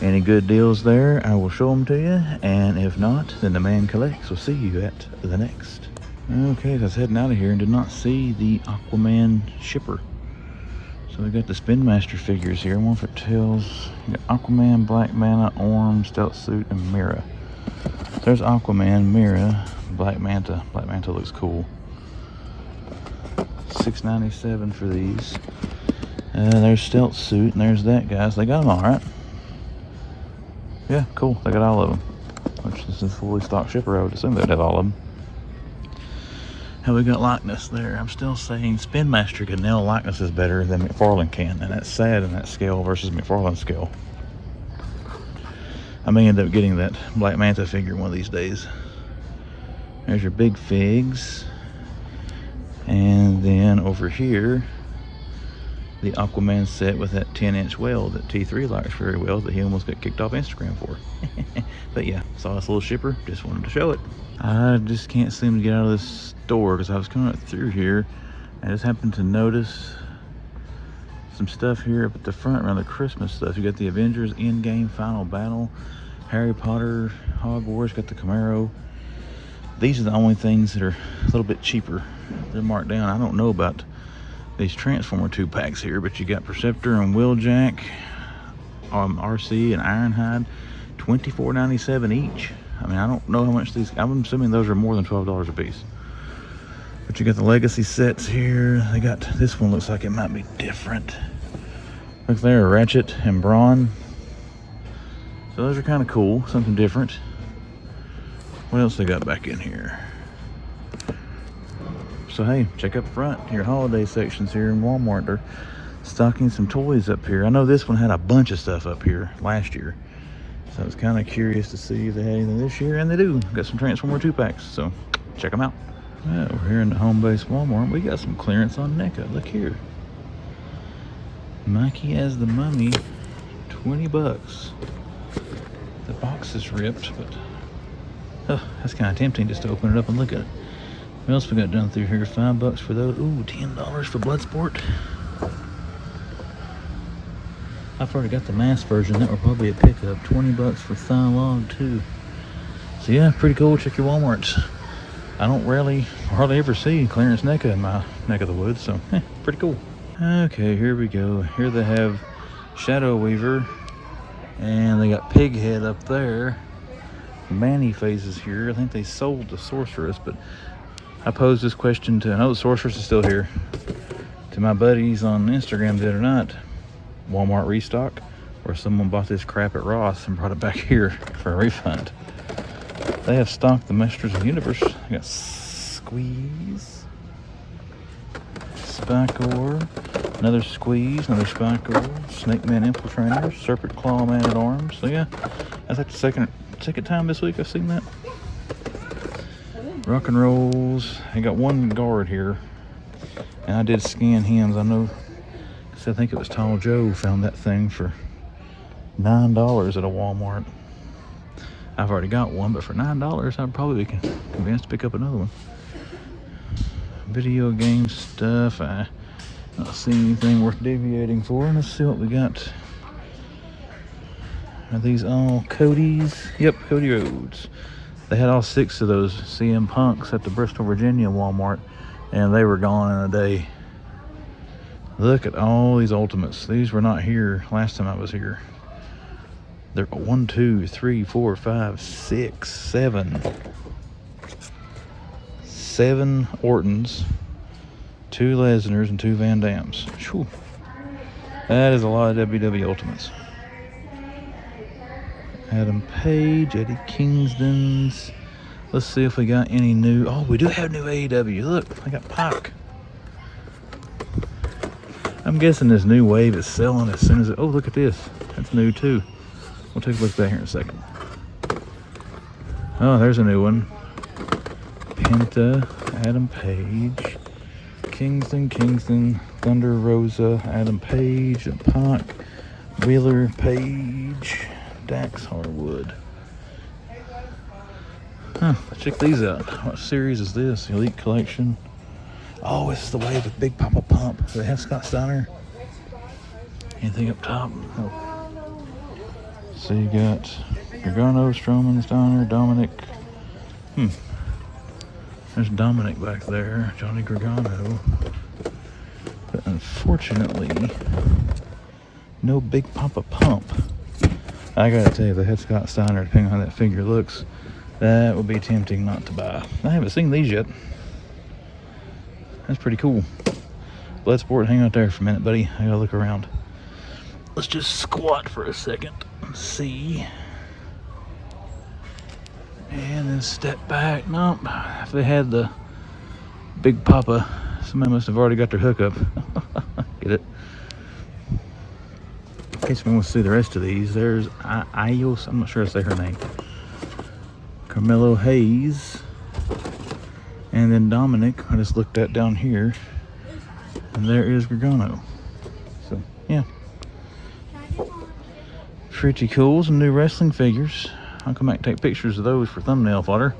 Any good deals there, I will show them to you. And if not, then the man collects. We'll see you at the next. Okay, so I was heading out of here and did not see the Aquaman shipper. So we got the Spin Master figures here. One for Tails. We got Aquaman, Black Manta, Orm, Stealth Suit, and Mira. So there's Aquaman, Mira, Black Manta. Black Manta looks cool. $6.97 for these. There's Stealth Suit, and there's that guy. So they got them all right. Yeah, cool. They got all of them. Which this is a fully stocked shipper. I would assume they'd have all of them. How we got likeness there. I'm still saying Spin Master can nail likenesses better than McFarlane can, and that's sad in that scale versus McFarlane's scale. I may end up getting that Black Manta figure one of these days. There's your big figs. And then over here, the Aquaman set with that 10-inch whale that T3 likes very well that he almost got kicked off Instagram for. But yeah, saw this little shipper, just wanted to show it. I just can't seem to get out of this store because I was coming up through here. I just happened to notice some stuff here up at the front around the Christmas stuff. You got the Avengers Endgame Final Battle, Harry Potter, Hogwarts, got the Camaro. These are the only things that are a little bit cheaper. They're marked down. I don't know about these Transformer 2-packs here, but you got Perceptor and Wheeljack, RC and Ironhide, $24.97 each. I mean, I don't know how much these, I'm assuming those are more than $12 a piece. But you got the Legacy sets here. They got, this one looks like it might be different. Look there, Ratchet and Brawn. So those are kind of cool, something different. What else they got back in here? So hey, check up front, your holiday sections here in Walmart. They're stocking some toys up here. I know this one had a bunch of stuff up here last year. So I was kind of curious to see if they had anything this year, and they do. Got some Transformer 2-packs, so check them out. Well, we're here in the home base Walmart. We got some clearance on NECA. Look here. Mikey as the Mummy, $20. The box is ripped, but that's kind of tempting just to open it up and look at it. What else we got done through here? $5 for those. Ooh, $10 for Bloodsport. I've already got the mass version. That will probably be a pickup. $20 for Thylog too. So yeah, pretty cool. Check your Walmarts. I don't hardly ever see clearance NECA in my neck of the woods, so pretty cool. Okay, here we go. Here they have Shadow Weaver, and they got Pighead up there. Manny phases here. I think they sold the Sorceress, but I posed this question to, I know the Sorceress is still here, to my buddies on Instagram the other night. Walmart restock, or someone bought this crap at Ross and brought it back here for a refund. They have stocked the Masters of the Universe. They got Squeeze, Spikor, another Squeeze, another Spikor, Snake Man Infiltrator, Serpent Claw Man at Arms. So yeah, that's like the second time this week I've seen that. Rock and Rolls. I got one guard here, and I did scan him. I know, because I think it was Tall Joe found that thing for $9 at a Walmart. I've already got one, but for $9, I'd probably be convinced to pick up another one. Video game stuff. I don't see anything worth deviating for. Let's see what we got. Are these all Cody's? Yep, Cody Rhodes. They had all 6 of those CM Punks at the Bristol, Virginia Walmart, and they were gone in a day. Look at all these Ultimates. These were not here last time I was here. They're 1, 2, 3, 4, 5, 6, 7. 7 Ortons, 2 Lesners, and 2 Van Dams. Whew. That is a lot of WWE Ultimates. Adam Page, Eddie Kingston's. Let's see if we got any new. Oh, we do have new AEW. Look, I got Pac. I'm guessing this new wave is selling as soon as it. Oh, look at this. That's new too. We'll take a look back here in a second. Oh, there's a new one. Penta, Adam Page, Kingston, Thunder Rosa, Adam Page, and Pac, Wheeler Page, Dax Harwood. Huh, check these out. What series is this? Elite Collection. Oh, it's the wave with Big Papa Pump. Do they have Scott Steiner? Anything up top? Nope. So you got Gargano, Strowman, Steiner, Dominic. There's Dominic back there, Johnny Gargano. But unfortunately, no Big Papa Pump. I gotta tell you, if they had Scott Steiner, depending on how that figure looks, that would be tempting not to buy. I haven't seen these yet. That's pretty cool. Bloodsport, hang out there for a minute, buddy. I gotta look around. Let's just squat for a second and see. And then step back. Nope. If they had the Big Papa, somebody must have already got their hookup. Get it? In case we want to see the rest of these, there's Ayos. I'm not sure I say her name. Carmelo Hayes. And then Dominic, I just looked at down here. And there is Gargano. So, yeah. Pretty cool. Some new wrestling figures. I'll come back and take pictures of those for thumbnail fodder.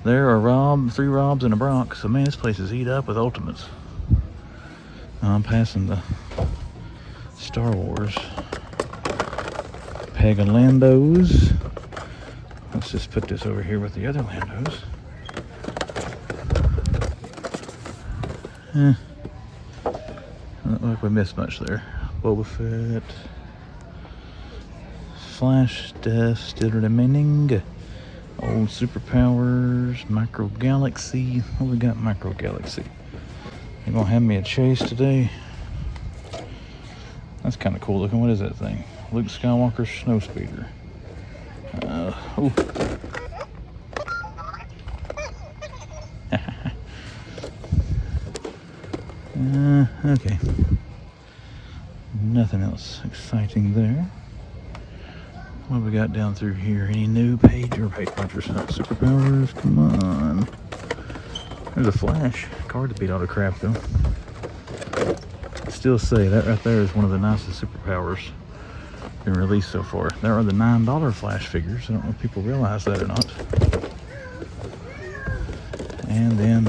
There are 3 Robs and a Brock. So, man, this place is eat up with Ultimates. I'm passing the Star Wars. Pagan Landos. Let's just put this over here with the other Landos. Don't look like we missed much there. Boba Fett. Flash Death still remaining. Old Superpowers. Micro Galaxy. What we got? Micro Galaxy. You gonna have me a chase today? That's kind of cool looking. What is that thing? Luke Skywalker Snowspeeder. Ooh. Okay. Nothing else exciting there. What have we got down through here? Any new page punchers? Superpowers? Come on. There's a Flash. Card to beat autocrap though. Still say that right there is one of the nicest superpowers been released so far. There are the $9 Flash figures. I don't know if people realize that or not. And then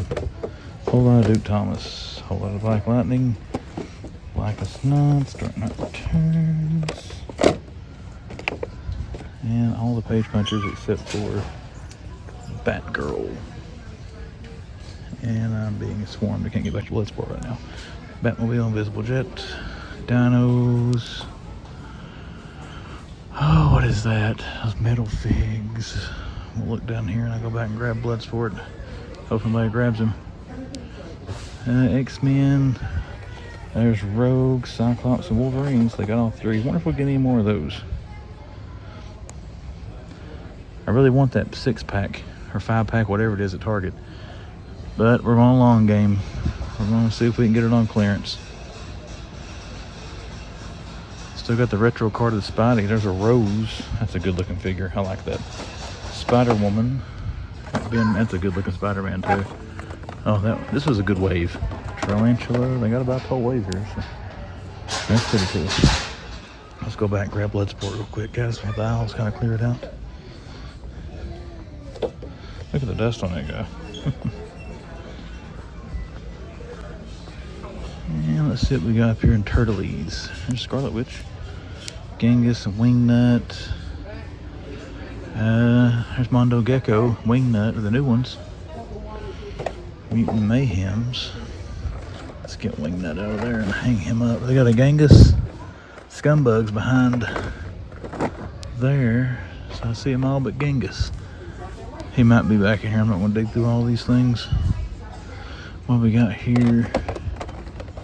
a whole lot of Duke Thomas, a whole lot of Black Lightning, Blackest Nuts, Dark Knight Returns, and all the page punchers except for Batgirl. And I'm being swarmed. I can't get back to Bloodsport right now. Batmobile, Invisible Jet, Dinos. Oh, what is that? Those metal figs. We'll look down here and I'll go back and grab Bloodsport. Hope somebody grabs him. X-Men. There's Rogue, Cyclops, and Wolverines. They got all 3. Wonder if we'll get any more of those. I really want that 6-pack or 5-pack, whatever it is at Target. But we're going a long game. We're going to see if we can get it on clearance. Still got the retro card of the Spidey. There's a Rose. That's a good looking figure. I like that. Spider-Woman. That's a good looking Spider-Man too. Oh, this was a good wave. Tarantula. They got about a whole wave here. So that's pretty cool. Let's go back and grab Bloodsport real quick, guys. While the aisle's kind of cleared out. Look at the dust on that guy. And let's see what we got up here in Turtles. There's Scarlet Witch, Genghis, and Wingnut. There's Mondo Gecko, Wingnut, are the new ones. Mutant Mayhems. Let's get Wingnut out of there and hang him up. They got a Genghis Scumbugs behind there. So I see them all but Genghis. He might be back in here. I'm not going to dig through all these things. What we got here?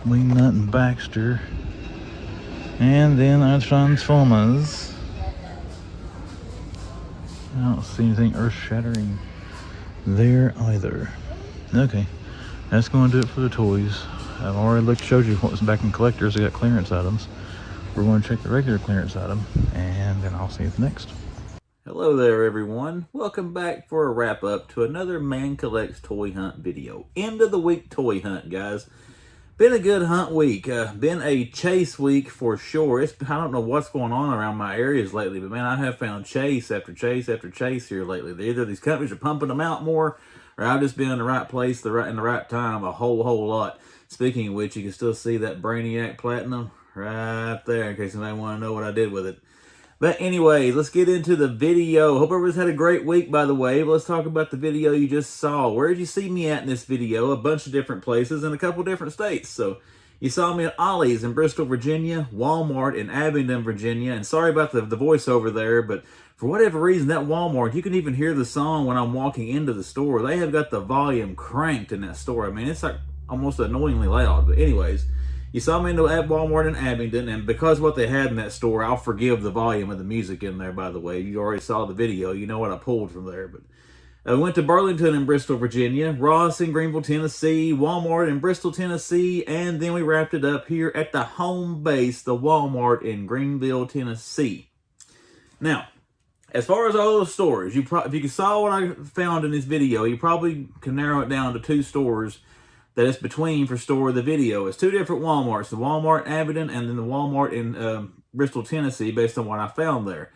Wingnut and Baxter. And then our Transformers. I don't see anything earth-shattering there either. Okay, that's going to do it for the toys. I've already showed you what's back in collectors. I got clearance items. We're going to check the regular clearance item, and then I'll see you next. Hello there, everyone. Welcome back for a wrap-up to another Man Collects Toy Hunt video. End of the week toy hunt, guys. Been a good hunt week. Been a chase week for sure. I don't know what's going on around my areas lately, but man, I have found chase after chase after chase here lately. Either these companies are pumping them out more, or I've just been in the right place in the right time a whole lot. Speaking of which, you can still see that Brainiac Platinum right there in case anybody want to know what I did with it. But anyways, let's get into the video. Hope everyone's had a great week, by the way. But let's talk about the video you just saw. Where did you see me at in this video? A bunch of different places in a couple different states. So you saw me at Ollie's in Bristol, Virginia, Walmart in Abingdon, Virginia. And sorry about the voiceover there, but for whatever reason, that Walmart, you can even hear the song when I'm walking into the store. They have got the volume cranked in that store. I mean, it's like almost annoyingly loud. But anyways, you saw me at Walmart in Abingdon, and because of what they had in that store, I'll forgive the volume of the music in there, by the way. You already saw the video. You know what I pulled from there. But we went to Burlington in Bristol, Virginia, Ross in Greenville, Tennessee, Walmart in Bristol, Tennessee, and then we wrapped it up here at the home base, the Walmart in Greenville, Tennessee. Now, as far as all those stores, if you saw what I found in this video, you probably can narrow it down to two stores that it's between for store of the video. It's two different Walmarts, the Walmart in Abingdon and then the Walmart in Bristol, Tennessee, based on what I found there.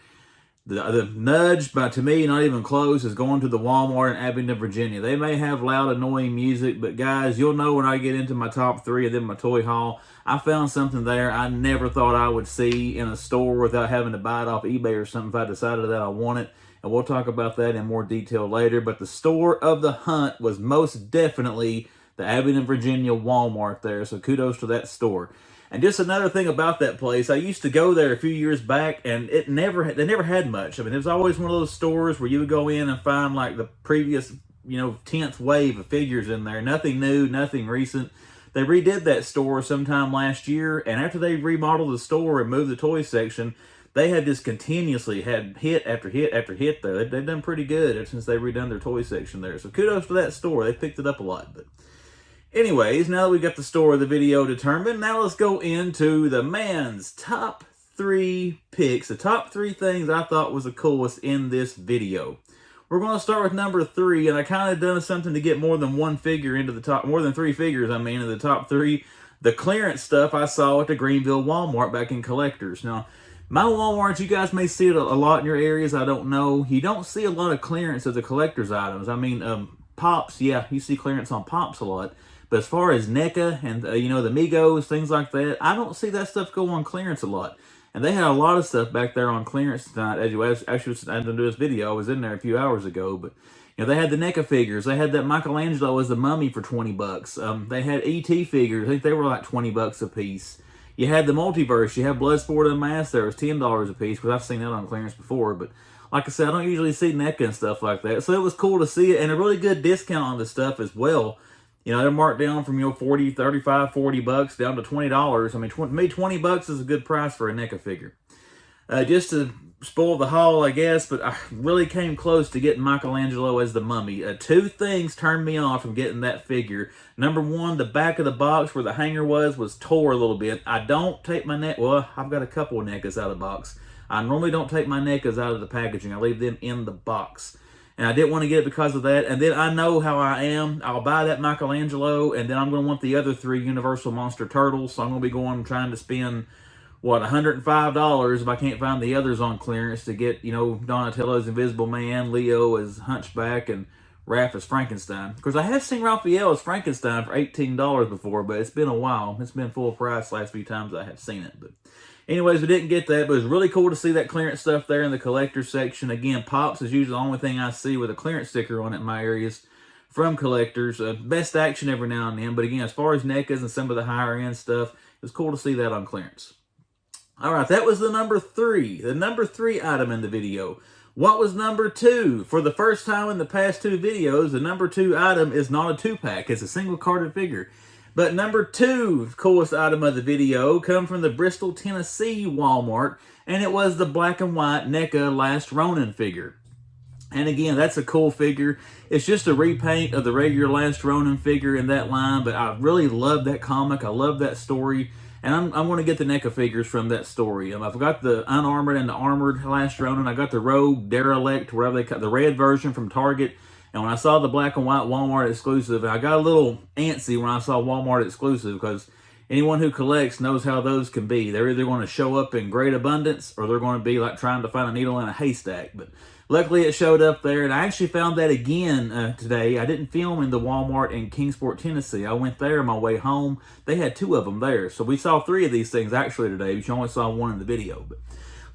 The nudge, to me, not even close, is going to the Walmart in Abingdon, Virginia. They may have loud, annoying music, but guys, you'll know when I get into my top three and then my toy haul, I found something there I never thought I would see in a store without having to buy it off eBay or something if I decided that I want it. And we'll talk about that in more detail later. But the store of the hunt was most definitely the Abingdon, Virginia Walmart there, so kudos to that store. And just another thing about that place, I used to go there a few years back, and they never had much. I mean, it was always one of those stores where you would go in and find like the previous, 10th wave of figures in there. Nothing new, nothing recent. They redid that store sometime last year, and after they remodeled the store and moved the toy section, they had just continuously had hit after hit after hit there. They've done pretty good since they redone their toy section there. So kudos to that store. They picked it up a lot, but anyways, now that we got the store of the video determined, now let's go into the man's top 3 picks, the top 3 things I thought was the coolest in this video. We're going to start with number 3, and I kind of done something to get more than 3 figures, into the top 3. The clearance stuff I saw at the Greenville Walmart back in Collectors. Now, my Walmarts, you guys may see it a lot in your areas, I don't know. You don't see a lot of clearance of the collector's items. I mean, Pops, yeah, you see clearance on Pops a lot. But as far as NECA and, the Migos, things like that, I don't see that stuff go on clearance a lot. And they had a lot of stuff back there on clearance tonight. As you actually I didn't do this video, I was in there a few hours ago. But, they had the NECA figures. They had that Michelangelo as the mummy for $20. They had E.T. figures. I think they were like $20 a piece. You had the Multiverse. You had Bloodsport Unmasked there. It was $10 a piece, because I've seen that on clearance before. But like I said, I don't usually see NECA and stuff like that. So it was cool to see it. And a really good discount on the stuff as well. They're marked down from, $40, $35, $40 down to $20. I mean, to me, $20 is a good price for a NECA figure. Just to spoil the haul, I guess, but I really came close to getting Michelangelo as the mummy. 2 things turned me off from getting that figure. Number 1, the back of the box where the hanger was tore a little bit. I don't take my NECA, well, I've got a couple of NECAs out of the box. I normally don't take my NECAs out of the packaging. I leave them in the box. And I didn't want to get it because of that. And then I know how I am. I'll buy that Michelangelo, and then I'm going to want the other 3 Universal Monster Turtles. So I'm going to be trying to spend, $105 if I can't find the others on clearance to get, Donatello's Invisible Man, Leo as Hunchback, and Raph as Frankenstein. Because I have seen Raphael as Frankenstein for $18 before, but it's been a while. It's been full price last few times I have seen it. But anyways, we didn't get that, but it was really cool to see that clearance stuff there in the collector section. Again, Pops is usually the only thing I see with a clearance sticker on it in my areas from collectors. Best Action every now and then, but again, as far as NECAs and some of the higher end stuff, it was cool to see that on clearance. All right, that was the number 3 item in the video. What was number 2? For the first time in the past 2 videos, the number 2 item is not a 2-pack. It's a single carded figure. But number 2 coolest item of the video come from the Bristol, Tennessee Walmart, and it was the black and white NECA Last Ronin figure. And again, that's a cool figure. It's just a repaint of the regular Last Ronin figure in that line, but I really love that comic. I love that story. And I'm going to get the NECA figures from that story. I've got the unarmored and the armored Last Ronin. I got the Rogue, Derelict, whatever they call the red version from Target. And when I saw the black and white Walmart exclusive, I got a little antsy when I saw Walmart exclusive, because anyone who collects knows how those can be. They're either going to show up in great abundance, or they're going to be like trying to find a needle in a haystack. But luckily it showed up there, and I actually found that again today. I didn't film in the Walmart in Kingsport, Tennessee. I went there on my way home. They had 2 of them there. So we saw 3 of these things actually today, but you only saw 1 in the video. But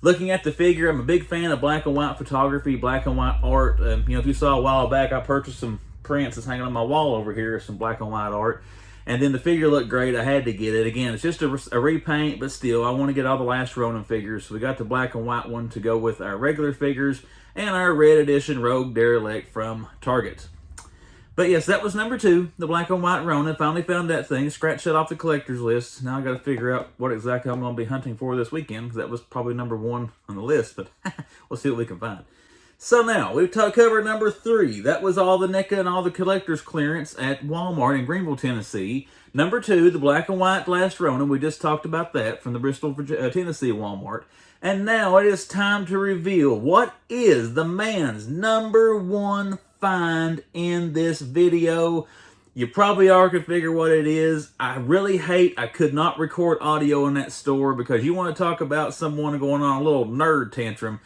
looking at the figure, I'm a big fan of black and white photography, black and white art. If you saw a while back, I purchased some prints that's hanging on my wall over here, some black and white art. And then the figure looked great. I had to get it. Again, it's just a repaint, but still, I want to get all the Last Ronin figures. So we got the black and white one to go with our regular figures and our red edition Rogue Derelict from Target. But yes, that was number 2, the black and white Ronin. Finally found that thing. Scratched that off the collector's list. Now I got to figure out what exactly I'm going to be hunting for this weekend, because that was probably number 1 on the list. But we'll see what we can find. So now, we've covered number 3. That was all the NECA and all the collector's clearance at Walmart in Greenville, Tennessee. Number 2, the black and white Last Ronin. We just talked about that from the Bristol, Tennessee Walmart. And now it is time to reveal what is the man's number 1 find in this video. You probably already can figure what it is. I really hate I could not record audio in that store, because you want to talk about someone going on a little nerd tantrum.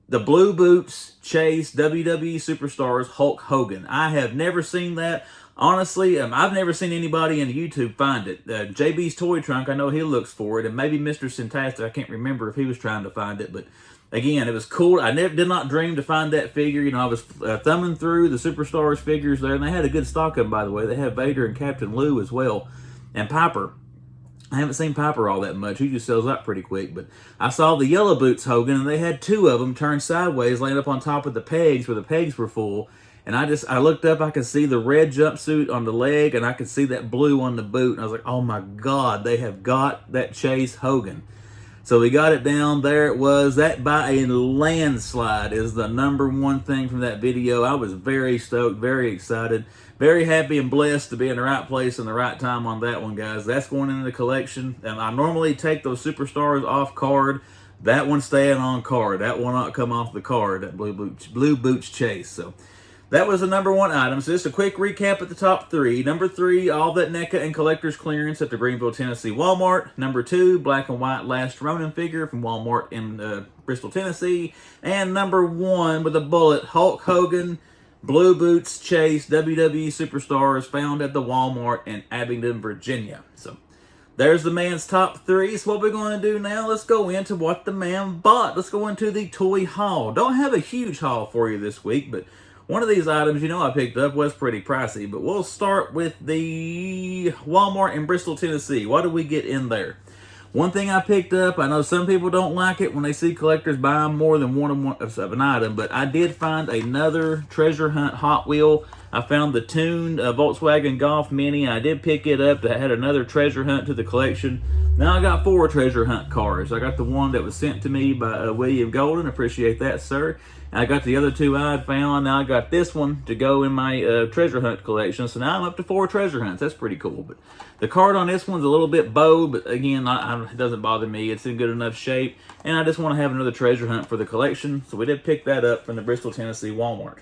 The Blue Boots Chase WWE Superstars Hulk Hogan. I have never seen that. Honestly, I've never seen anybody in YouTube find it. JB's Toy Trunk, I know he looks for it, and maybe Mr. Syntastic, I can't remember if he was trying to find it, but again, it was cool. I did not dream to find that figure. I was thumbing through the Superstars figures there, and they had a good stock of them, by the way. They had Vader and Captain Lou as well, and Piper. I haven't seen Piper all that much. He just sells out pretty quick. But I saw the Yellow Boots Hogan, and they had 2 of them turned sideways, laying up on top of the pegs where the pegs were full. And I looked up, I could see the red jumpsuit on the leg, and I could see that blue on the boot. And I was like, oh my God, they have got that Chase Hogan. So we got it down. There it was. That by a landslide is the number 1 thing from that video. I was very stoked, very excited, very happy and blessed to be in the right place and the right time on that one, guys. That's going into the collection. And I normally take those Superstars off card. That one's staying on card. That will not come off the card, that Blue Boots Chase. So that was the number 1 item. So just a quick recap at the top 3. Number 3, all that NECA and collector's clearance at the Greenville, Tennessee Walmart. Number 2, black and white Last Ronin figure from Walmart in Bristol, Tennessee. And number 1 with a bullet, Hulk Hogan, Blue Boots Chase, WWE Superstars, found at the Walmart in Abingdon, Virginia. So there's the man's top 3. So what we're going to do now, let's go into what the man bought. Let's go into the toy haul. Don't have a huge haul for you this week, but one of these items, I picked up was pretty pricey. But we'll start with the Walmart in Bristol, Tennessee. What did we get in there? One thing I picked up, I know some people don't like it when they see collectors buying more than one of an item, but I did find another treasure hunt Hot Wheel. I found the tuned Volkswagen Golf Mini. I did pick it up to add another treasure hunt to the collection. Now I got 4 treasure hunt cars. I got the one that was sent to me by William Golden. Appreciate that, sir. And I got the other 2 I had found. Now I got this one to go in my treasure hunt collection. So now I'm up to 4 treasure hunts. That's pretty cool. But the card on this one's a little bit bowed, but again, it doesn't bother me. It's in good enough shape. And I just want to have another treasure hunt for the collection. So we did pick that up from the Bristol, Tennessee Walmart.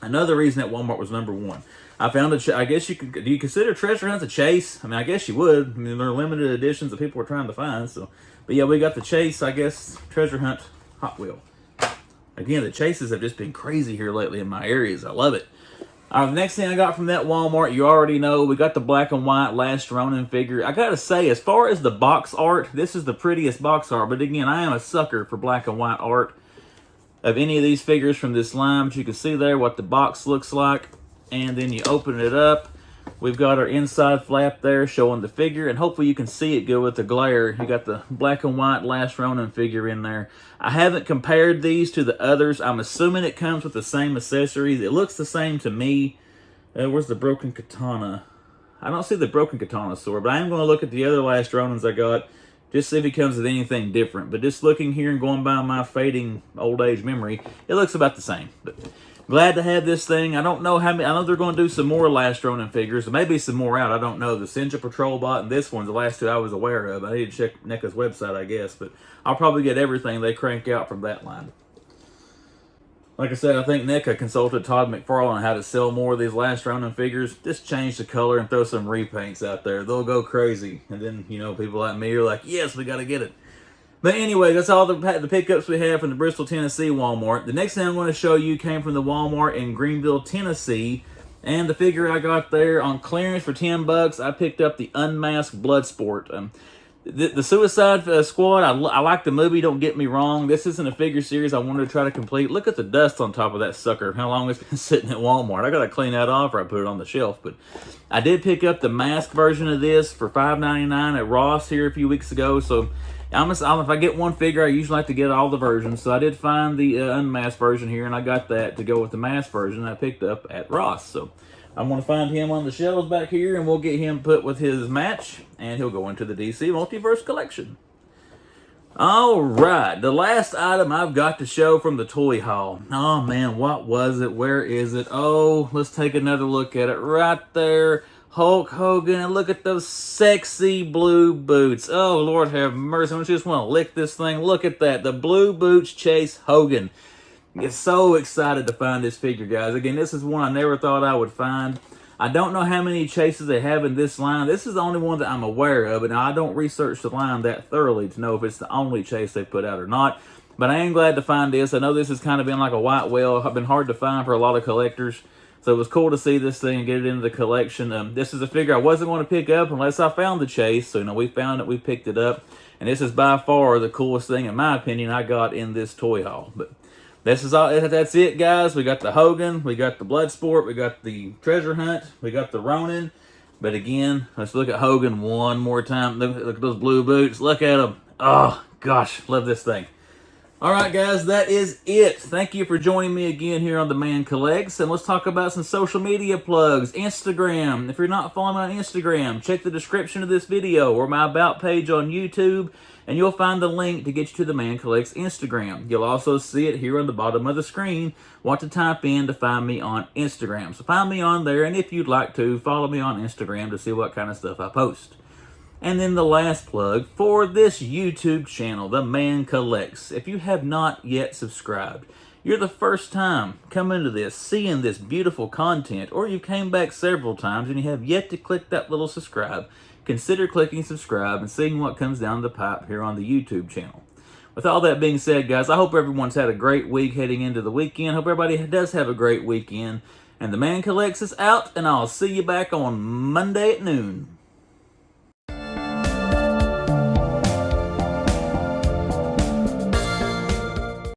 Another reason that Walmart was number 1. I found I guess you could, do you consider treasure hunts a chase? I mean, I guess you would. I mean, they're limited editions that people are trying to find. So, but yeah, we got the chase, I guess, treasure hunt Hot Wheel. Again, the chases have just been crazy here lately in my areas. I love it. The next thing I got from that Walmart, you already know, we got the black and white Last Ronin figure. I gotta say, as far as the box art, this is the prettiest box art. But again, I am a sucker for black and white art of any of these figures from this line. But you can see there what the box looks like. And then you open it up. We've got our inside flap there showing the figure, and hopefully you can see it good with the glare. You got the black and white Last Ronin figure in there. I haven't compared these to the others. I'm assuming it comes with the same accessories. It looks the same to me. Where's the broken katana? I don't see the broken katana sword, but I am going to look at the other Last Ronins I got Just see if he comes with anything different. But just looking here and going by my fading old age memory, it looks about the same. But glad to have this thing. I don't know how many. I know they're going to do some more Last Ronin figures. There may be some more out. I don't know. The Senja Patrol Bot and this one, the last two I was aware of. I need to check NECA's website, I guess. But I'll probably get everything they crank out from that line. Like I said, I think NECA consulted Todd McFarlane on how to sell more of these Last Ronin figures. Just change the color and throw some repaints out there. They'll go crazy. And then, you know, people like me are like, yes, we got to get it. But anyway, that's all the pickups we have from the Bristol, Tennessee Walmart. The next thing I'm going to show you came from the Walmart in Greenville, Tennessee. And the figure I got there on clearance for $10, I picked up the Unmasked Bloodsport. The Suicide Squad, I like the movie, don't get me wrong. This isn't a figure series I wanted to try to complete. Look at the dust on top of that sucker, how long it's been sitting at Walmart. I got to clean that off or I put it on the shelf. But I did pick up the masked version of this for $5.99 at Ross here a few weeks ago. So if I get one figure, I usually like to get all the versions. So I did find the unmasked version here, and I got that to go with the masked version I picked up at Ross. So I'm going to find him on the shelves back here, and we'll get him put with his match, and he'll go into the DC Multiverse collection. All right, the last item I've got to show from the toy haul. Oh, man, what was it? Where is it? Oh, let's take another look at it. Right there, Hulk Hogan, and look at those sexy blue boots. Oh, Lord have mercy. I just want to lick this thing. Look at that. The blue boots Chase Hogan. I'm so excited to find this figure, guys. Again, this is one I never thought I would find. I don't know how many chases they have in this line. This is the only one that I'm aware of, and I don't research the line that thoroughly to know if it's the only chase they put out or not. But I am glad to find this. I know this has kind of been like a white whale. It's been hard to find for a lot of collectors. So it was cool to see this thing and get it into the collection. This is a figure I wasn't going to pick up unless I found the chase. So, you know, we found it, we picked it up. And this is by far the coolest thing, in my opinion, I got in this toy haul. But this is all. That's it, guys. We got the Hogan, we got the Bloodsport, we got the Treasure Hunt, we got the Ronin. But again, let's look at Hogan one more time. Look at those blue boots. Look at them. Oh, gosh, love this thing. All right, guys, that is it. Thank you for joining me again here on The Man Collects. And let's talk about some social media plugs. Instagram. If you're not following me on Instagram, check the description of this video or my About page on YouTube, and you'll find the link to get you to The Man Collects Instagram. You'll also see it here on the bottom of the screen, what to type in to find me on Instagram. So find me on there, and if you'd like to, follow me on Instagram to see what kind of stuff I post. And then the last plug for this YouTube channel, The Man Collects. If you have not yet subscribed, you're the first time coming to this, seeing this beautiful content, or you came back several times and you have yet to click that little subscribe, consider clicking subscribe and seeing what comes down the pipe here on the YouTube channel. With all that being said, guys, I hope everyone's had a great week heading into the weekend. Hope everybody does have a great weekend. And The Man Collects is out, and I'll see you back on Monday at noon.